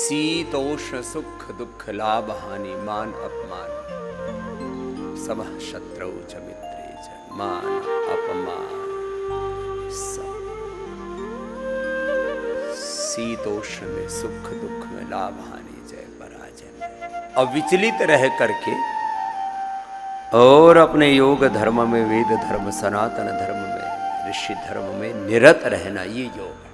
शीतोष्ण सुख दुख लाभ हानि मान अपमान सब शत्रु च मित्रे च मान अपमान सब। शीतोष्ण में सुख दुख में लाभ हानि जय पराजय में अविचलित रह करके और अपने योग धर्म में वेद धर्म सनातन धर्म में ऋषि धर्म में निरत रहना, ये योग है।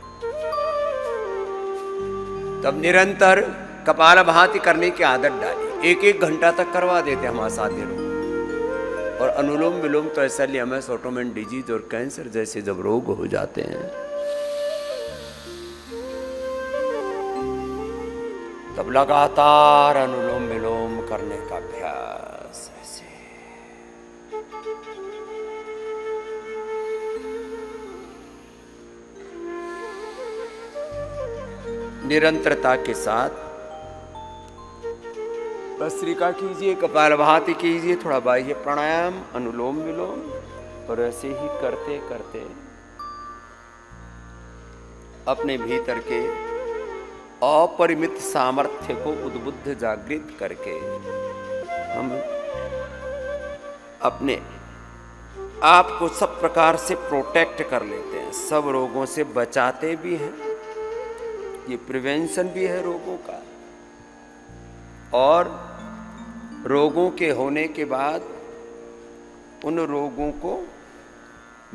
तब निरंतर कपालभाति करने की आदत डाली, एक एक घंटा तक करवा देते हम असाध्य रोग। और अनुलोम विलोम तो ऐसा लिया हमें ऑटोमेन डिजीज और कैंसर जैसे जब रोग हो जाते हैं तब लगातार अनुलोम विलोम करने का अभ्यास ऐसे। निरंतरता के साथ भस्त्रिका कीजिए, कपालभाति कीजिए, थोड़ा बाह्य प्राणायाम, अनुलोम विलोम, और ऐसे ही करते करते अपने भीतर के अपरिमित सामर्थ्य को उद्बुद्ध जागृत करके हम अपने आप को सब प्रकार से प्रोटेक्ट कर लेते हैं, सब रोगों से बचाते भी हैं। ये प्रिवेंशन भी है रोगों का, और रोगों के होने के बाद उन रोगों को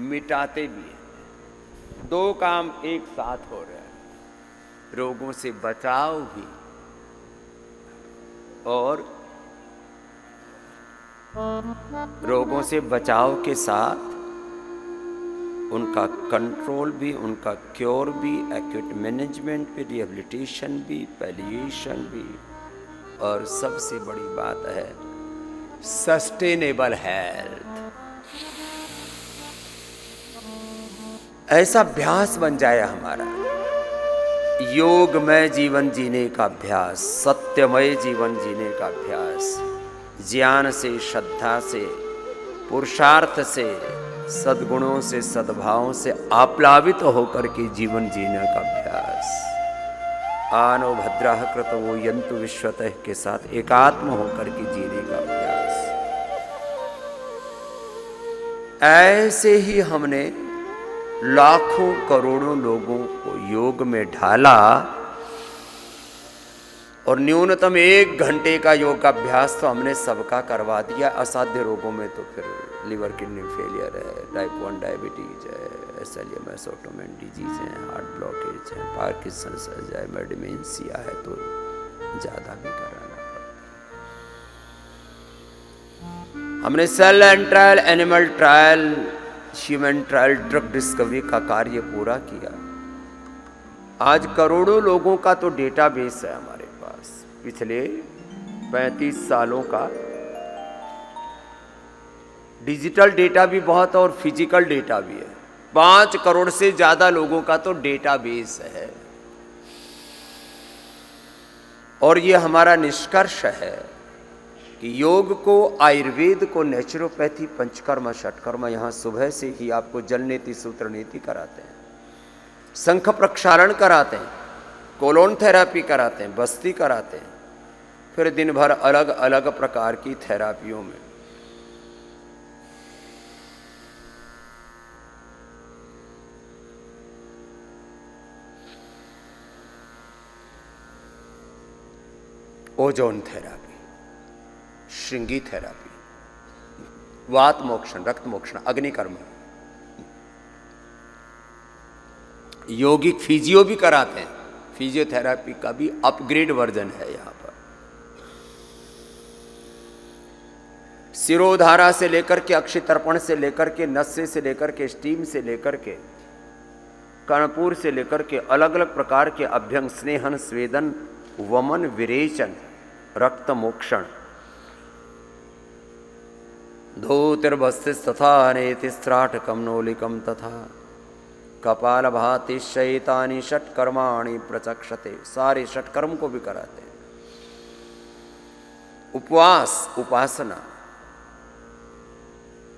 मिटाते भी हैं। दो काम एक साथ हो रहे हैं, रोगों से बचाव भी और रोगों से बचाव के साथ उनका कंट्रोल भी, उनका क्योर भी, एक्यूट मैनेजमेंट भी, रिहेबिलिटेशन भी, पैलिएशन भी, और सबसे बड़ी बात है सस्टेनेबल हेल्थ। ऐसा अभ्यास बन जाए हमारा, योगमय जीवन जीने का अभ्यास, सत्यमय जीवन जीने का अभ्यास, ज्ञान से, श्रद्धा से, पुरुषार्थ से, सद्गुणों से, सद्भावों से आप्लावित होकर के जीवन जीने का अभ्यास। आनो भद्राः कृतो यन्तु विश्वतः के साथ एकात्म होकर के जीने का अभ्यास। ऐसे ही हमने लाखों करोड़ों लोगों को योग में ढाला, और न्यूनतम 1 घंटे का योग का अभ्यास तो हमने सबका करवा दिया। असाध्य रोगों में तो फिर लिवर किडनी फेलियर है, टाइप 1 डायबिटीज है, एसएलएमएस ऑटोमेन डिजीज है, हार्ट ब्लॉकेज है, पार्किंसंस है, डिमेंशिया है, तो ज़्यादा भी कराना पड़ता। हमने cell and trial, animal trial, human trial, drug discovery का कार्य पूरा किया। आज करोड़ों लोगों का तो डेटाबेस है हमारे पास, पिछले 35 सालों का डिजिटल डेटा भी बहुत है और फिजिकल डेटा भी है। 5 करोड़ से ज्यादा लोगों का तो डेटाबेस है। और ये हमारा निष्कर्ष है कि योग को, आयुर्वेद को, नेचुरोपैथी, पंचकर्म, षटकर्म, यहाँ सुबह से ही आपको जल नीति, सूत्र नीति कराते हैं, शंख प्रक्षालन कराते हैं, कोलोन थेरापी कराते हैं, बस्ती कराते हैं, फिर दिन भर अलग अलग प्रकार की थेरापियों में। ओजोन थेरापी, श्रृंगी थेरापी, वात मोक्षण, रक्त मोक्षण, अग्निकर्म, यौगिक फिजियो भी कराते हैं। फिजियोथेरापी का भी अपग्रेड वर्जन है यहाँ पर। सिरोधारा से लेकर के, अक्षि तर्पण से लेकर के, नस्य से लेकर के, स्टीम से लेकर के, कर्णपूर से लेकर के, अलग अलग प्रकार के अभ्यंग, स्नेहन, स्वेदन, वमन, विरेचन, रक्त मोक्षण, धूतिर्भस्तिस्तथा नेतिस्त्राटकम नोलिकम तथा कपालभाति शैतानि षट्कर्माणि प्रचक्षते। सारे षट्कर्म को भी कराते हैं। उपवास, उपासना,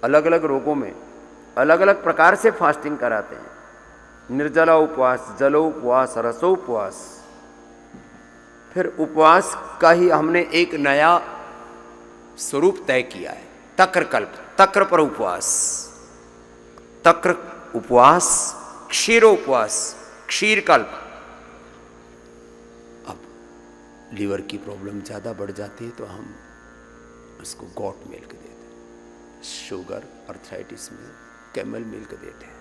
अलग अलग रोगों में अलग अलग प्रकार से फास्टिंग कराते हैं। निर्जला उपवास, जलो उपवास, रसो उपवास, फिर उपवास का ही हमने एक नया स्वरूप तय किया है, तक्र कल्प, तक्र पर उपवास, तक्र उपवास, क्षीरोपवास, क्षीर कल्प। अब लीवर की प्रॉब्लम ज़्यादा बढ़ जाती है तो हम उसको गॉट मिल्क देते हैं, शुगर अर्थराइटिस में कैमल मिल्क देते हैं।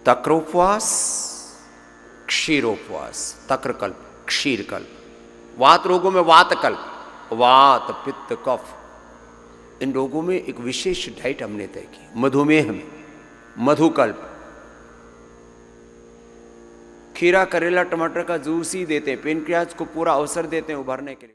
तक्रोपवास, क्षीरोपवास, तक्रकल्प, क्षीरकल्प। वात रोगों में वातकल्प, वात पित्त कफ, इन रोगों में एक विशेष डाइट हमने तय की। मधुमेह में मधुकल्प, खीरा करेला टमाटर का जूस ही देते हैं, पेनक्रियाज को पूरा अवसर देते हैं उभरने के लिए।